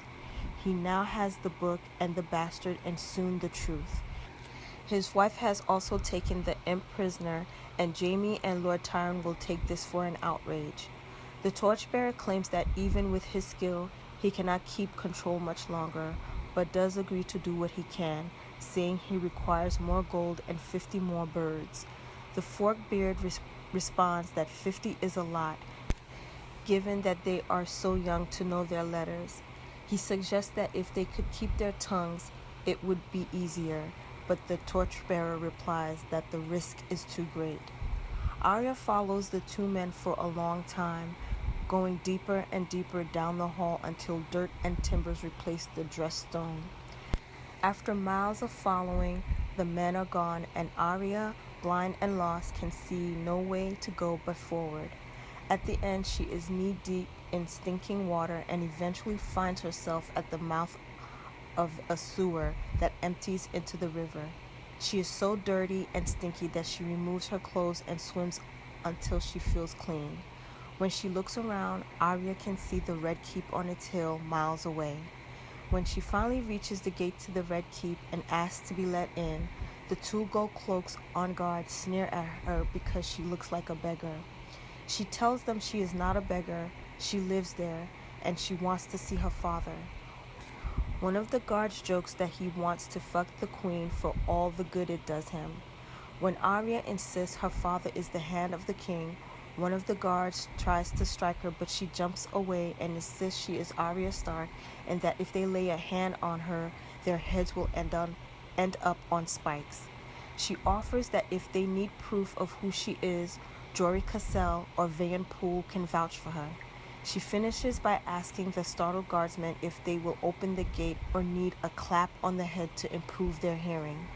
He now has the book and the bastard and soon the truth. His wife has also taken the imp prisoner, and Jaime and Lord Tyrion will take this for an outrage. The torchbearer claims that even with his skill, he cannot keep control much longer, but does agree to do what he can, saying he requires more gold and 50 more birds. The forkbeard responds that 50 is a lot, given that they are so young to know their letters. He suggests that if they could keep their tongues, it would be easier, but the torchbearer replies that the risk is too great. Arya follows the two men for a long time, going deeper and deeper down the hall until dirt and timbers replace the dressed stone. After miles of following, the men are gone, and Arya, blind and lost, can see no way to go but forward. At the end, she is knee-deep in stinking water and eventually finds herself at the mouth of a sewer that empties into the river. She is so dirty and stinky that she removes her clothes and swims until she feels clean. When she looks around, Arya can see the Red Keep on its hill miles away. When she finally reaches the gate to the Red Keep and asks to be let in, the two gold cloaks on guard sneer at her because she looks like a beggar. She tells them she is not a beggar, she lives there, and she wants to see her father. One of the guards jokes that he wants to fuck the queen for all the good it does him. When Arya insists her father is the hand of the king, one of the guards tries to strike her, but she jumps away and insists she is Arya Stark and that if they lay a hand on her, their heads will end up on spikes. She offers that if they need proof of who she is, Jory Cassell or Vayan Poole can vouch for her. She finishes by asking the startled guardsmen if they will open the gate or need a clap on the head to improve their hearing.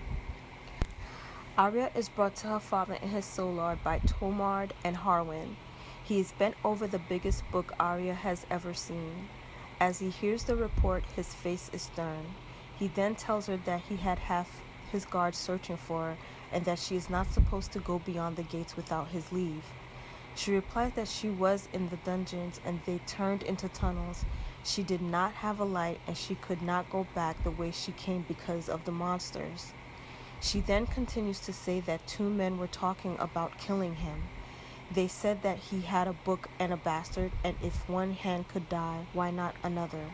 Arya is brought to her father in his soulard by Tomard and Harwin. He is bent over the biggest book Arya has ever seen. As he hears the report, his face is stern. He then tells her that he had half his guards searching for her and that she is not supposed to go beyond the gates without his leave. She replies that she was in the dungeons and they turned into tunnels. She did not have a light and she could not go back the way she came because of the monsters. She then continues to say that two men were talking about killing him. They said that he had a book and a bastard, and if one hand could die, why not another?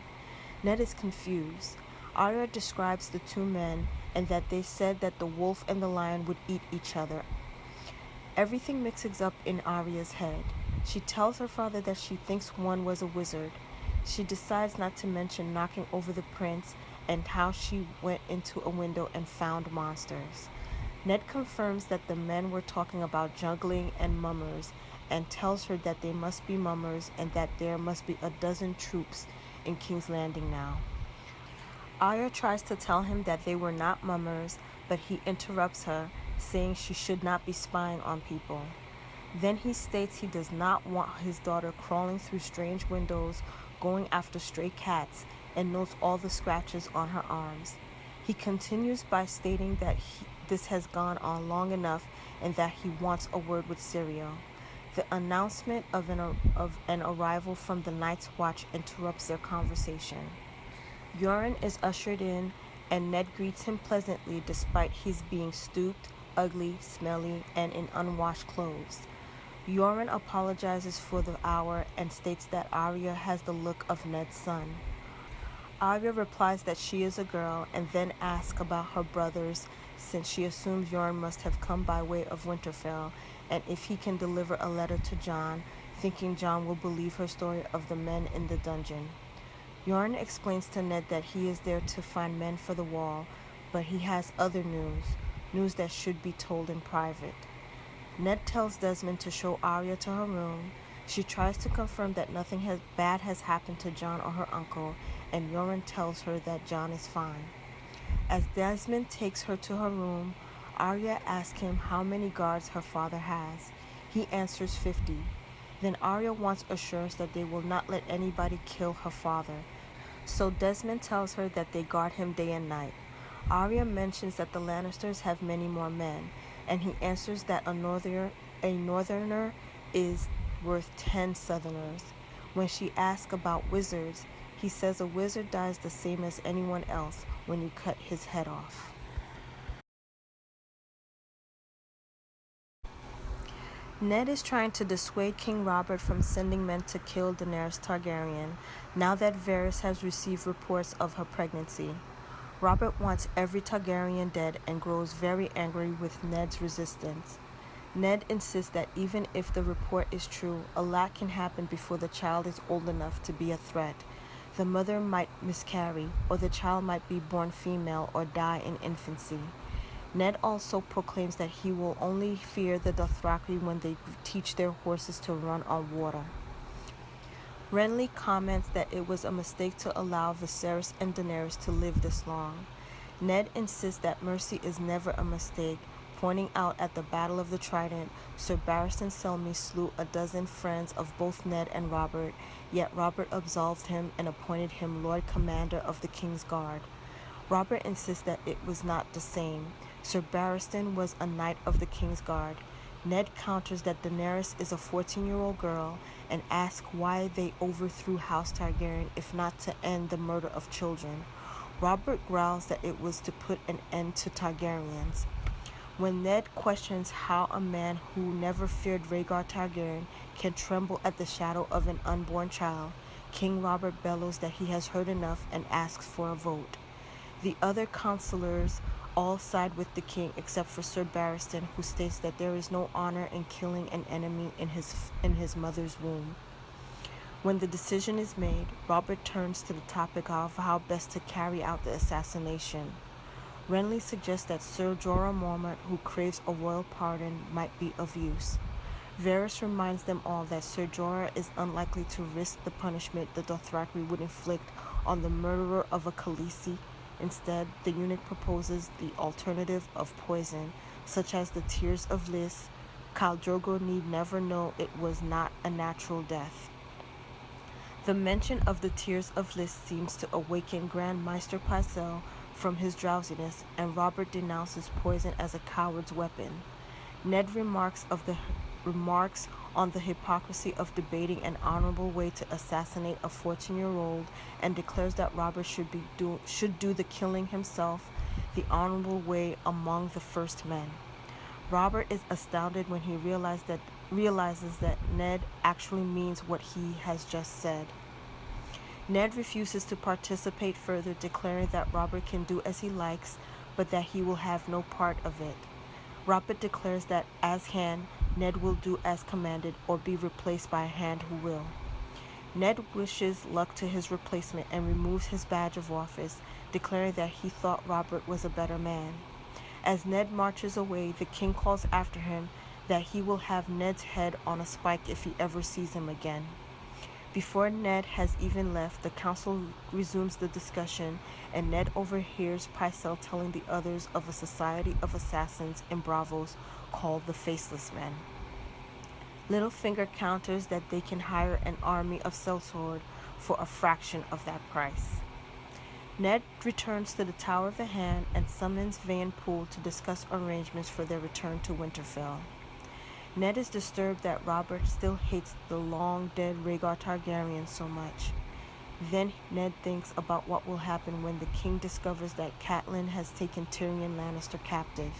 Ned is confused. Arya describes the two men and that they said that the wolf and the lion would eat each other. Everything mixes up in Arya's head. She tells her father that she thinks one was a wizard. She decides not to mention knocking over the prince and how she went into a window and found monsters. Ned confirms that the men were talking about juggling and mummers and tells her that they must be mummers and that there must be a dozen troops in King's Landing now. Arya tries to tell him that they were not mummers, but he interrupts her, saying she should not be spying on people. Then he states he does not want his daughter crawling through strange windows, going after stray cats, and notes all the scratches on her arms. He continues by stating that this has gone on long enough and that he wants a word with Syrio. The announcement of an arrival from the Night's Watch interrupts their conversation. Yoren is ushered in and Ned greets him pleasantly despite his being stooped, ugly, smelly, and in unwashed clothes. Yoren apologizes for the hour and states that Arya has the look of Ned's son. Arya replies that she is a girl and then asks about her brothers since she assumes Yoren must have come by way of Winterfell and if he can deliver a letter to Jon, thinking Jon will believe her story of the men in the dungeon. Yoren explains to Ned that he is there to find men for the wall, but he has other news that should be told in private. Ned tells Desmond to show Arya to her room. She tries to confirm that nothing bad has happened to Jon or her uncle, and Yoren tells her that Jon is fine. As Desmond takes her to her room, Arya asks him how many guards her father has. He answers 50. Then Arya wants assurance that they will not let anybody kill her father, so Desmond tells her that they guard him day and night. Arya mentions that the Lannisters have many more men, and he answers that a northerner is worth 10 southerners. When she asks about wizards, he says a wizard dies the same as anyone else when you cut his head off. Ned is trying to dissuade King Robert from sending men to kill Daenerys Targaryen, now that Varys has received reports of her pregnancy. Robert wants every Targaryen dead and grows very angry with Ned's resistance. Ned insists that even if the report is true, a lot can happen before the child is old enough to be a threat. The mother might miscarry, or the child might be born female or die in infancy. Ned also proclaims that he will only fear the Dothraki when they teach their horses to run on water. Renly comments that it was a mistake to allow Viserys and Daenerys to live this long. Ned insists that mercy is never a mistake, pointing out at the Battle of the Trident, Sir Barristan Selmy slew a dozen friends of both Ned and Robert, yet Robert absolved him and appointed him Lord Commander of the King's Guard. Robert insists that it was not the same. Sir Barristan was a knight of the King's Guard. Ned counters that Daenerys is a 14-year-old girl and asks why they overthrew House Targaryen if not to end the murder of children. Robert growls that it was to put an end to Targaryens. When Ned questions how a man who never feared Rhaegar Targaryen can tremble at the shadow of an unborn child, King Robert bellows that he has heard enough and asks for a vote. The other counselors all side with the king except for Sir Barristan, who states that there is no honor in killing an enemy in his mother's womb. When the decision is made, Robert turns to the topic of how best to carry out the assassination. Renly suggests that Sir Jorah Mormont, who craves a royal pardon, might be of use. Varys reminds them all that Ser Jorah is unlikely to risk the punishment the Dothraki would inflict on the murderer of a Khaleesi. Instead, the eunuch proposes the alternative of poison, such as the Tears of Lys. Khal Drogo need never know it was not a natural death. The mention of the Tears of Lys seems to awaken Grand Maester Pycelle from his drowsiness, and Robert denounces poison as a coward's weapon. Ned remarks on the hypocrisy of debating an honorable way to assassinate a 14-year-old and declares that Robert should do the killing himself, the honorable way among the first men. Robert is astounded when he realizes that Ned actually means what he has just said. Ned refuses to participate further, declaring that Robert can do as he likes, but that he will have no part of it. Robert declares that as hand, Ned will do as commanded or be replaced by a hand who will. Ned wishes luck to his replacement and removes his badge of office, declaring that he thought Robert was a better man. As Ned marches away, the king calls after him that he will have Ned's head on a spike if he ever sees him again. Before Ned has even left, the council resumes the discussion, and Ned overhears Pycelle telling the others of a society of assassins in Braavos called the Faceless Men. Littlefinger counters that they can hire an army of sellsword for a fraction of that price. Ned returns to the Tower of the Hand and summons Vane Poole to discuss arrangements for their return to Winterfell. Ned is disturbed that Robert still hates the long-dead Rhaegar Targaryen so much. Then Ned thinks about what will happen when the king discovers that Catelyn has taken Tyrion Lannister captive.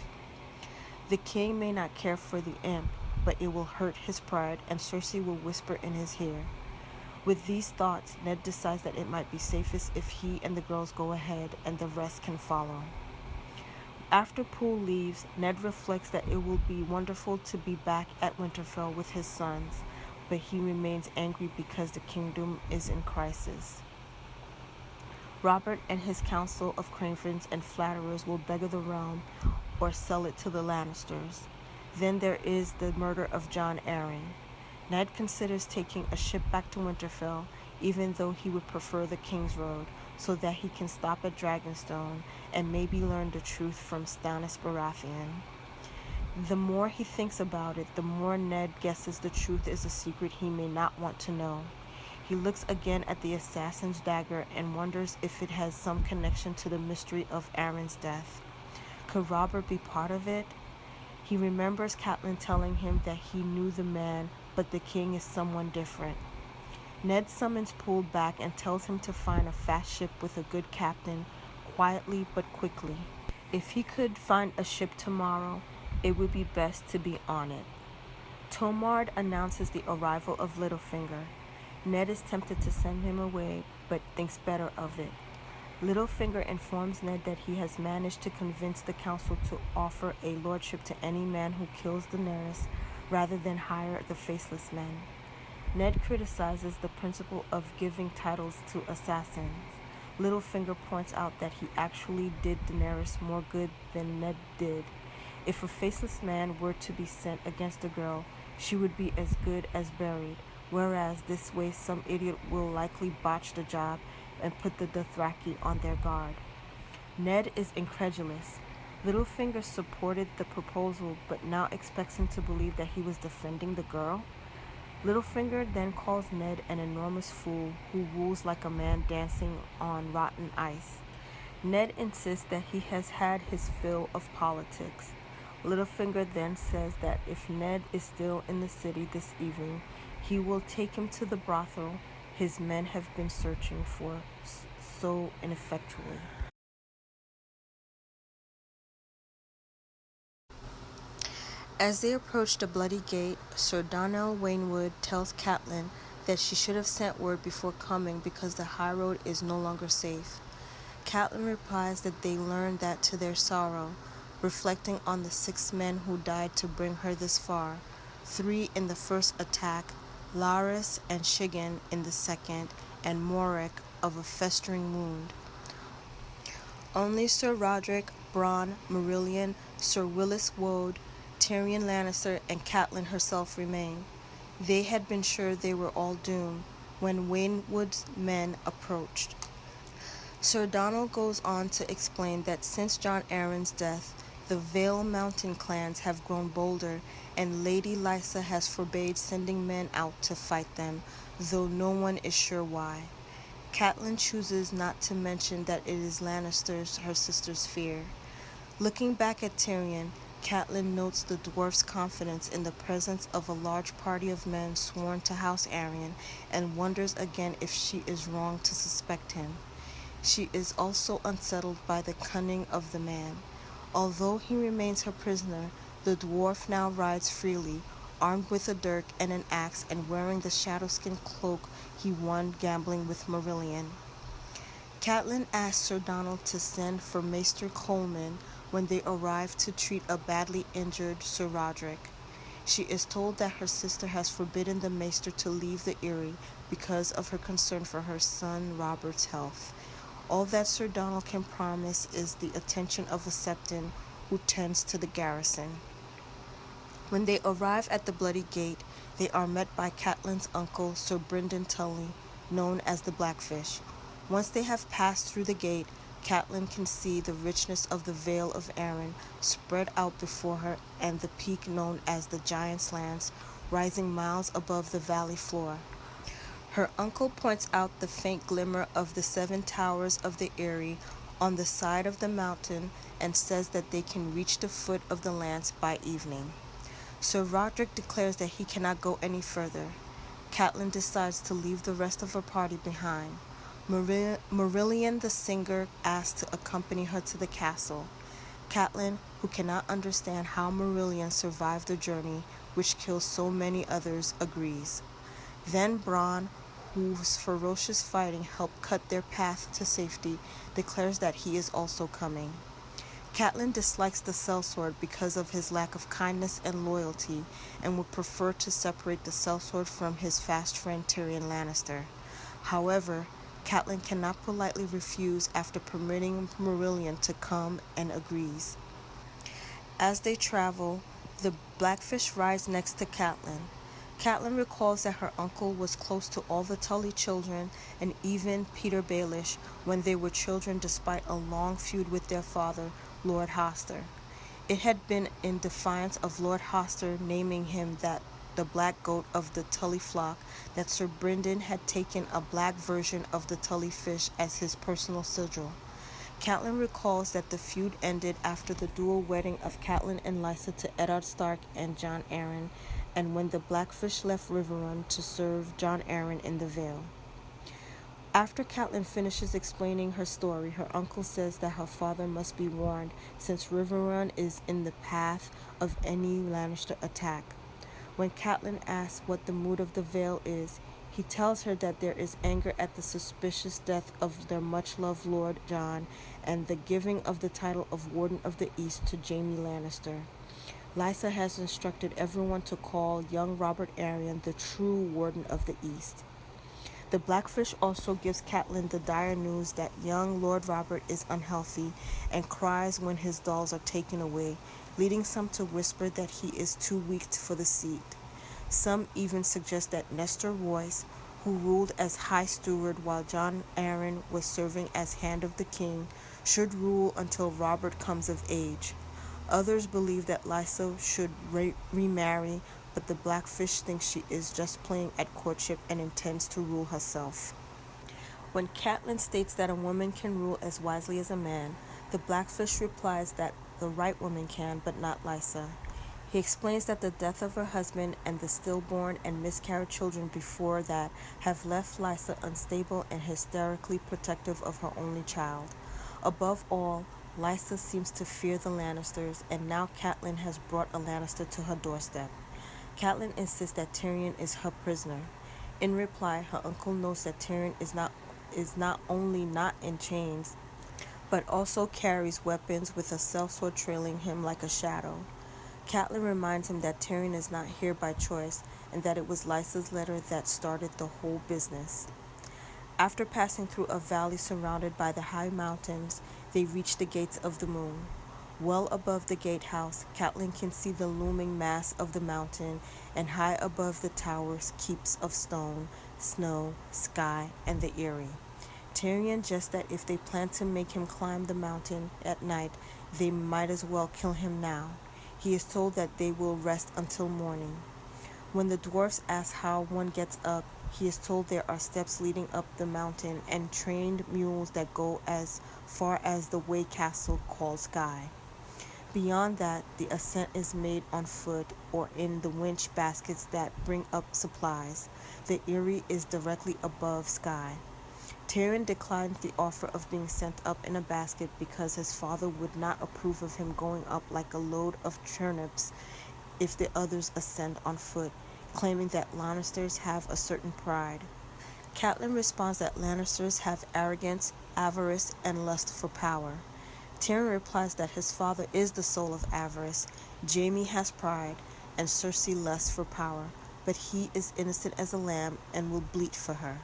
The king may not care for the imp, but it will hurt his pride, and Cersei will whisper in his ear. With these thoughts, Ned decides that it might be safest if he and the girls go ahead and the rest can follow. After Poole leaves, Ned reflects that it will be wonderful to be back at Winterfell with his sons, but he remains angry because the kingdom is in crisis. Robert and his council of cravens and flatterers will beggar the realm or sell it to the Lannisters. Then there is the murder of Jon Arryn. Ned considers taking a ship back to Winterfell, even though he would prefer the King's Road, so that he can stop at Dragonstone and maybe learn the truth from Stannis Baratheon. The more he thinks about it, the more Ned guesses the truth is a secret he may not want to know. He looks again at the assassin's dagger and wonders if it has some connection to the mystery of Arryn's death. Could Robert be part of it? He remembers Catelyn telling him that he knew the man, but the king is someone different. Ned summons Poole back and tells him to find a fast ship with a good captain, quietly but quickly. If he could find a ship tomorrow, it would be best to be on it. Tomard announces the arrival of Littlefinger. Ned is tempted to send him away, but thinks better of it. Littlefinger informs Ned that he has managed to convince the council to offer a lordship to any man who kills Daenerys rather than hire the Faceless Men. Ned criticizes the principle of giving titles to assassins. Littlefinger points out that he actually did Daenerys more good than Ned did. If a faceless man were to be sent against a girl, she would be as good as buried, whereas this way some idiot will likely botch the job and put the Dothraki on their guard. Ned is incredulous. Littlefinger supported the proposal, but now expects him to believe that he was defending the girl. Littlefinger then calls Ned an enormous fool who woos like a man dancing on rotten ice. Ned insists that he has had his fill of politics. Littlefinger then says that if Ned is still in the city this evening, he will take him to the brothel his men have been searching for so ineffectually. As they approach the bloody gate, Sir Donnell Waynwood tells Catelyn that she should have sent word before coming because the high road is no longer safe. Catelyn replies that they learned that to their sorrow, reflecting on the 6 men who died to bring her this far, 3 in the first attack, Larys and Shigen in the second, and Morek of a festering wound. Only Sir Roderick, Bronn, Marillion, Sir Willis Woad, Tyrion Lannister and Catelyn herself remain. They had been sure they were all doomed when Waynwood's men approached. Sir Donald goes on to explain that since Jon Arryn's death, the Vale Mountain clans have grown bolder, and Lady Lysa has forbade sending men out to fight them, though no one is sure why. Catelyn chooses not to mention that it is Lannisters her sisters fear. Looking back at Tyrion, Catelyn notes the dwarf's confidence in the presence of a large party of men sworn to House Arryn, and wonders again if she is wrong to suspect him. She is also unsettled by the cunning of the man. Although he remains her prisoner, the dwarf now rides freely, armed with a dirk and an axe and wearing the shadowskin cloak he won gambling with Marillion. Catelyn asks Sir Donald to send for Maester Coleman when they arrive to treat a badly injured Sir Roderick. She is told that her sister has forbidden the Maester to leave the Eyrie because of her concern for her son Robert's health. All that Sir Donald can promise is the attention of a Septon who tends to the garrison. When they arrive at the Bloody Gate, they are met by Catelyn's uncle, Sir Brynden Tully, known as the Blackfish. Once they have passed through the gate, Catelyn can see the richness of the Vale of Arryn spread out before her and the peak known as the Giant's Lance rising miles above the valley floor. Her uncle points out the faint glimmer of the 7 towers of the Eyrie on the side of the mountain and says that they can reach the foot of the lance by evening. Sir Roderick declares that he cannot go any further. Catelyn decides to leave the rest of her party behind. Marillion the singer asks to accompany her to the castle. Catelyn, who cannot understand how Marillion survived the journey, which kills so many others, agrees. Then Bronn, whose ferocious fighting helped cut their path to safety, declares that he is also coming. Catelyn dislikes the sellsword because of his lack of kindness and loyalty, and would prefer to separate the sellsword from his fast friend Tyrion Lannister. However, Catelyn cannot politely refuse after permitting Marillion to come, and agrees. As they travel, the Blackfish rides next to Catelyn. Catelyn recalls that her uncle was close to all the Tully children and even Peter Baelish when they were children despite a long feud with their father, Lord Hoster. It had been in defiance of Lord Hoster naming him that the black goat of the Tully flock that Sir Brynden had taken a black version of the Tully fish as his personal sigil. Catelyn recalls that the feud ended after the dual wedding of Catelyn and Lysa to Eddard Stark and Jon Arryn, and when the Blackfish left Riverrun to serve Jon Arryn in the Vale. After Catelyn finishes explaining her story, her uncle says that her father must be warned since Riverrun is in the path of any Lannister attack. When Catelyn asks what the mood of the Vale is, he tells her that there is anger at the suspicious death of their much-loved Lord Jon and the giving of the title of Warden of the East to Jaime Lannister. Lysa has instructed everyone to call young Robert Arryn the true Warden of the East. The Blackfish also gives Catelyn the dire news that young Lord Robert is unhealthy and cries when his dolls are taken away, leading some to whisper that he is too weak for the seat. Some even suggest that Nestor Royce, who ruled as High Steward while Jon Arryn was serving as Hand of the King, should rule until Robert comes of age. Others believe that Lysa should remarry, but the Blackfish thinks she is just playing at courtship and intends to rule herself. When Catelyn states that a woman can rule as wisely as a man, the Blackfish replies that the right woman can, but not Lysa. He explains that the death of her husband and the stillborn and miscarried children before that have left Lysa unstable and hysterically protective of her only child. Above all, Lysa seems to fear the Lannisters, and now Catelyn has brought a Lannister to her doorstep. Catelyn insists that Tyrion is her prisoner. In reply, her uncle notes that Tyrion is not only not in chains, but also carries weapons with a sellsword trailing him like a shadow. Catelyn reminds him that Tyrion is not here by choice, and that it was Lysa's letter that started the whole business. After passing through a valley surrounded by the high mountains, they reach the Gates of the Moon. Well above the gatehouse, Catelyn can see the looming mass of the mountain, and high above the towers keeps of stone, snow, sky, and the Eyrie. Tyrion judged that if they planned to make him climb the mountain at night, they might as well kill him now. He is told that they will rest until morning. When the dwarfs ask how one gets up, he is told there are steps leading up the mountain and trained mules that go as far as the Way Castle called Sky. Beyond that, the ascent is made on foot or in the winch baskets that bring up supplies. The Eyrie is directly above Sky. Tyrion declines the offer of being sent up in a basket because his father would not approve of him going up like a load of turnips if the others ascend on foot, claiming that Lannisters have a certain pride. Catelyn responds that Lannisters have arrogance, avarice, and lust for power. Tyrion replies that his father is the soul of avarice, Jaime has pride, and Cersei lusts for power, but he is innocent as a lamb and will bleat for her.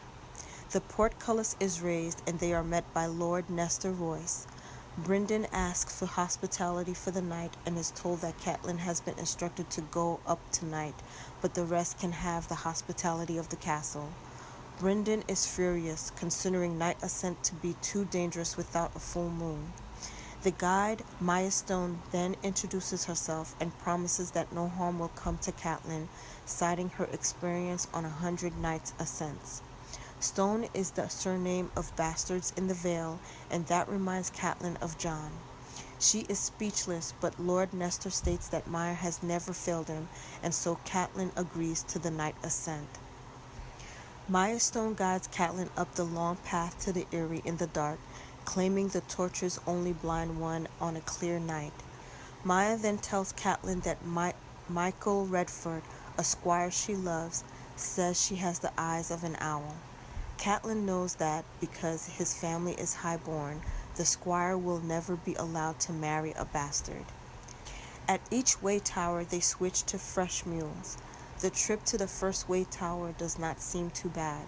The portcullis is raised, and they are met by Lord Nestor Royce. Brynden asks for hospitality for the night and is told that Catelyn has been instructed to go up tonight, but the rest can have the hospitality of the castle. Brynden is furious, considering night ascent to be too dangerous without a full moon. The guide, Maya Stone, then introduces herself and promises that no harm will come to Catelyn, citing her experience on 100 nights' ascents. Stone is the surname of bastards in the Vale, and that reminds Catelyn of John. She is speechless, but Lord Nestor states that Maya has never failed him, and so Catelyn agrees to the night ascent. Maya Stone guides Catelyn up the long path to the Eyrie in the dark, claiming the torches only blind one on a clear night. Maya then tells Catelyn that Michael Redford, a squire she loves, says she has the eyes of an owl. Catelyn knows that because his family is highborn, the squire will never be allowed to marry a bastard. At each way tower they switch to fresh mules. The trip to the first way tower does not seem too bad,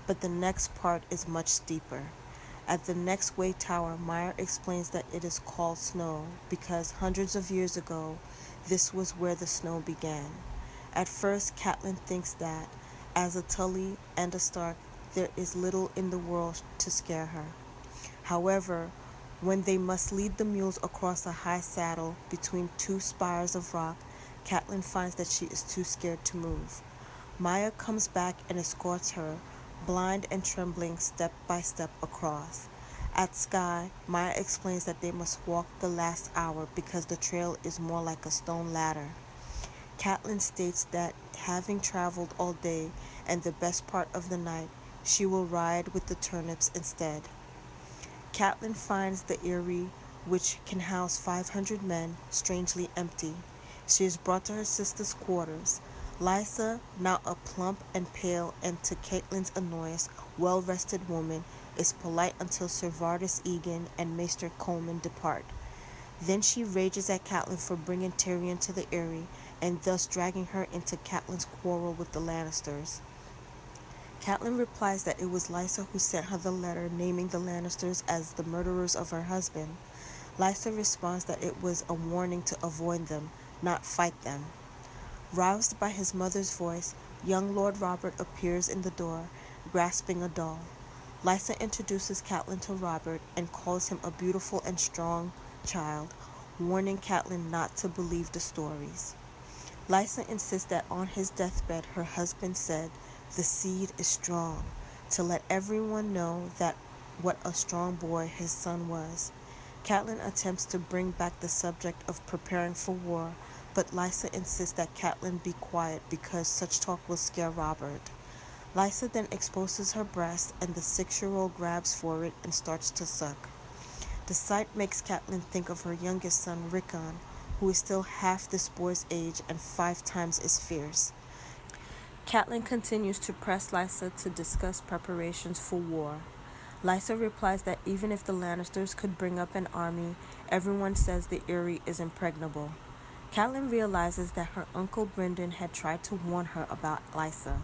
but the next part is much steeper. At the next way tower, Maya explains that it is called Snow because hundreds of years ago, this was where the snow began. At first, Catelyn thinks that, as a Tully and a Stark, there is little in the world to scare her. However, when they must lead the mules across a high saddle between two spires of rock, Catelyn finds that she is too scared to move. Maya comes back and escorts her, blind and trembling, step by step across. At Sky, Maya explains that they must walk the last hour because the trail is more like a stone ladder. Catelyn states that having traveled all day and the best part of the night, she will ride with the turnips instead. Catelyn finds the Eyrie, which can house 500 men, strangely empty. She is brought to her sister's quarters. Lysa, now a plump and pale and to Catelyn's annoyance, well-rested woman, is polite until Sir Vardis Egan and Maester Coleman depart. Then she rages at Catelyn for bringing Tyrion to the Eyrie, and thus dragging her into Catelyn's quarrel with the Lannisters. Catelyn replies that it was Lysa who sent her the letter naming the Lannisters as the murderers of her husband. Lysa responds that it was a warning to avoid them, not fight them. Roused by his mother's voice, young Lord Robert appears in the door, grasping a doll. Lysa introduces Catelyn to Robert and calls him a beautiful and strong child, warning Catelyn not to believe the stories. Lysa insists that on his deathbed her husband said, "The seed is strong," to let everyone know that what a strong boy his son was. Catelyn attempts to bring back the subject of preparing for war, but Lysa insists that Catelyn be quiet because such talk will scare Robert. Lysa then exposes her breast, and the 6-year-old grabs for it and starts to suck. The sight makes Catelyn think of her youngest son, Rickon, who is still half this boy's age and 5 times as fierce. Catelyn continues to press Lysa to discuss preparations for war. Lysa replies that even if the Lannisters could bring up an army, everyone says the Eyrie is impregnable. Catelyn realizes that her uncle Brynden had tried to warn her about Lysa.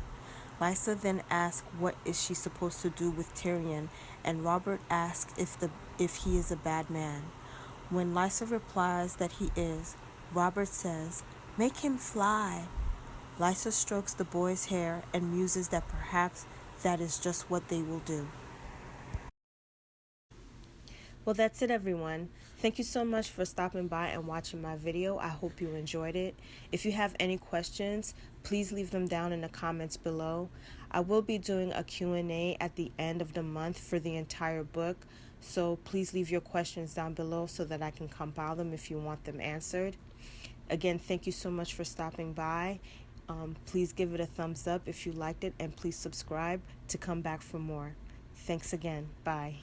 Lysa then asks what is she supposed to do with Tyrion, and Robert asks if he is a bad man. When Lysa replies that he is, Robert says, "Make him fly." Lysa strokes the boy's hair and muses that perhaps that is just what they will do. Well, that's it, everyone. Thank you so much for stopping by and watching my video. I hope you enjoyed it. If you have any questions, please leave them down in the comments below. I will be doing a Q&A at the end of the month for the entire book, so please leave your questions down below so that I can compile them if you want them answered. Again, thank you so much for stopping by. Please give it a thumbs up if you liked it, and please subscribe to come back for more. Thanks again. Bye.